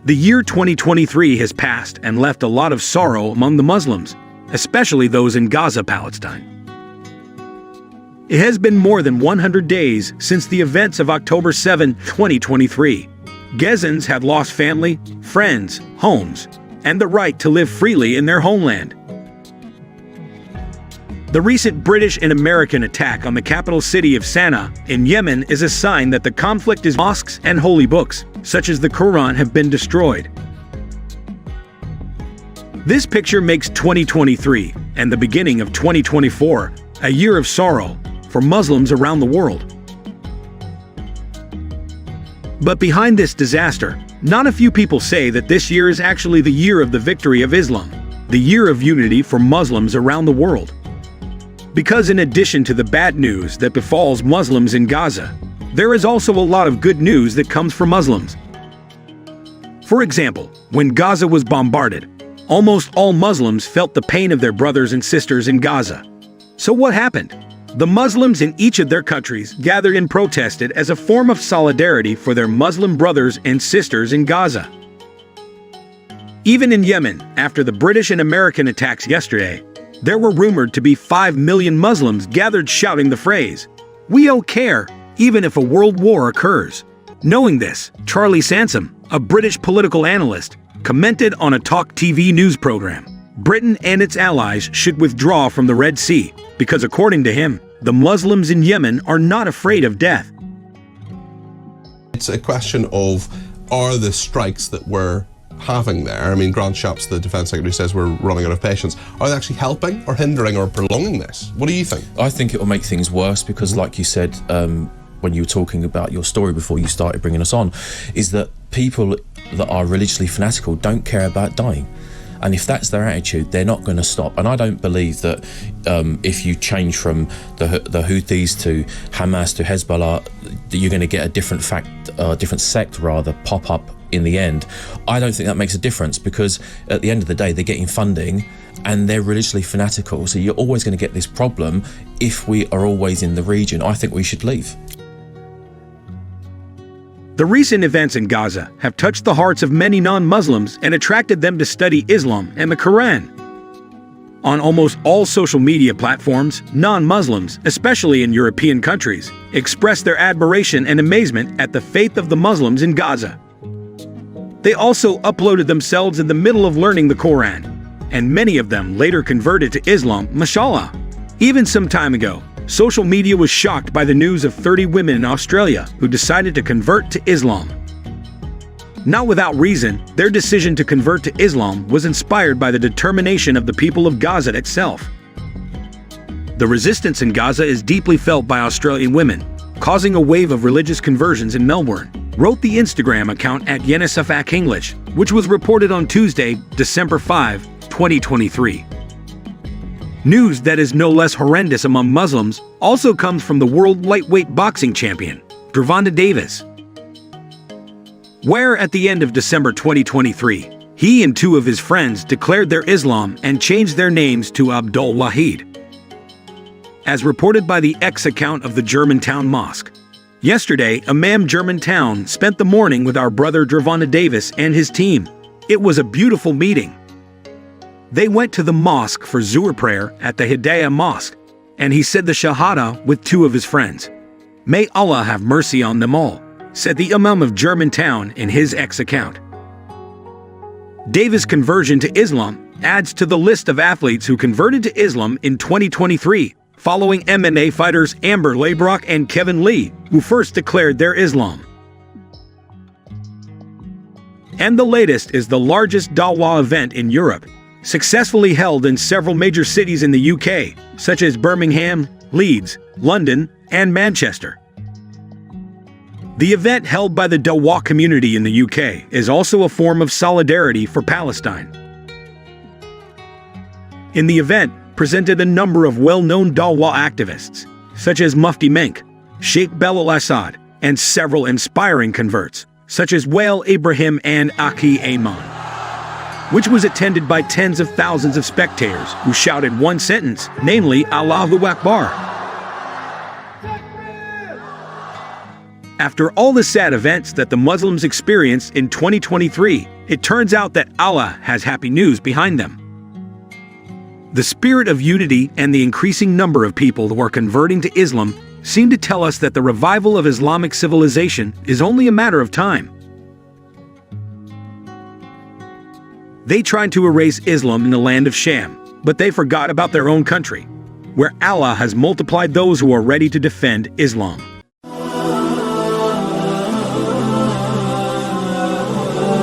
The year 2023 has passed and left a lot of sorrow among the Muslims, especially those in Gaza, Palestine. It has been more than 100 days since the events of October 7, 2023. Gazans have lost family, friends, homes, and the right to live freely in their homeland. The recent British and American attack on the capital city of Sana'a in Yemen is a sign that the conflict is mosques and holy books, such as the Quran, have been destroyed. This picture makes 2023 and the beginning of 2024 a year of sorrow for Muslims around the world. But behind this disaster, not a few people say that this year is actually the year of the victory of Islam, the year of unity for Muslims around the world. Because in addition to the bad news that befalls Muslims in Gaza, there is also a lot of good news that comes for Muslims. For example, when Gaza was bombarded, almost all Muslims felt the pain of their brothers and sisters in Gaza. So what happened? The Muslims in each of their countries gathered and protested as a form of solidarity for their Muslim brothers and sisters in Gaza. Even in Yemen, after the British and American attacks yesterday, there were rumored to be 5 million Muslims gathered shouting the phrase, "We don't care, even if a world war occurs." Knowing this, Charlie Sansom, a British political analyst, commented on a Talk TV news program, Britain and its allies should withdraw from the Red Sea, because according to him, the Muslims in Yemen are not afraid of death. It's a question of, are the strikes that we're having there, I mean, Grant Shapps, the Defence Secretary, says we're running out of patience. Are they actually helping or hindering or prolonging this? What do you think? I think it will make things worse because, like you said, when you were talking about your story before you started bringing us on, is that people that are religiously fanatical don't care about dying. And if that's their attitude, they're not going to stop. And I don't believe that if you change from the Houthis to Hamas to Hezbollah, that you're going to get a different sect pop up in the end. I don't think that makes a difference because at the end of the day, they're getting funding and they're religiously fanatical. So you're always going to get this problem if we are always in the region. I think we should leave. The recent events in Gaza have touched the hearts of many non-Muslims and attracted them to study Islam and the Quran. On almost all social media platforms, non-Muslims, especially in European countries, express their admiration and amazement at the faith of the Muslims in Gaza. They also uploaded themselves in the middle of learning the Quran, and many of them later converted to Islam, mashallah. Even some time ago, social media was shocked by the news of 30 women in Australia who decided to convert to Islam. Not without reason, their decision to convert to Islam was inspired by the determination of the people of Gaza itself. The resistance in Gaza is deeply felt by Australian women, causing a wave of religious conversions in Melbourne, wrote the Instagram account at Yenisafak English, which was reported on Tuesday, December 5, 2023. News that is no less horrendous among Muslims also comes from the world lightweight boxing champion, Gervonta Davis, where at the end of December 2023, he and 2 of his friends declared their Islam and changed their names to Abdul Wahid. As reported by the X account of the Germantown Mosque, yesterday, Imam Germantown spent the morning with our brother Gervonta Davis and his team. It was a beautiful meeting. They went to the mosque for Zuhr prayer at the Hidayah Mosque, and he said the Shahada with 2 of his friends. May Allah have mercy on them all, said the Imam of Germantown in his X account. Davis' conversion to Islam adds to the list of athletes who converted to Islam in 2023, following MMA fighters Amber Leibrock and Kevin Lee, who first declared their Islam. And the latest is the largest Dawah event in Europe, successfully held in several major cities in the UK, such as Birmingham, Leeds, London, and Manchester. The event held by the Dawah community in the UK is also a form of solidarity for Palestine. In the event, presented a number of well-known Dawah activists, such as Mufti Menk, Sheikh Belal Assad, and several inspiring converts, such as Wael Ibrahim and Aki Ayman, which was attended by tens of thousands of spectators who shouted one sentence, namely, Allahu Akbar. After all the sad events that the Muslims experienced in 2023, it turns out that Allah has happy news behind them. The spirit of unity and the increasing number of people who are converting to Islam seem to tell us that the revival of Islamic civilization is only a matter of time. They tried to erase Islam in the land of Sham, but they forgot about their own country, where Allah has multiplied those who are ready to defend Islam.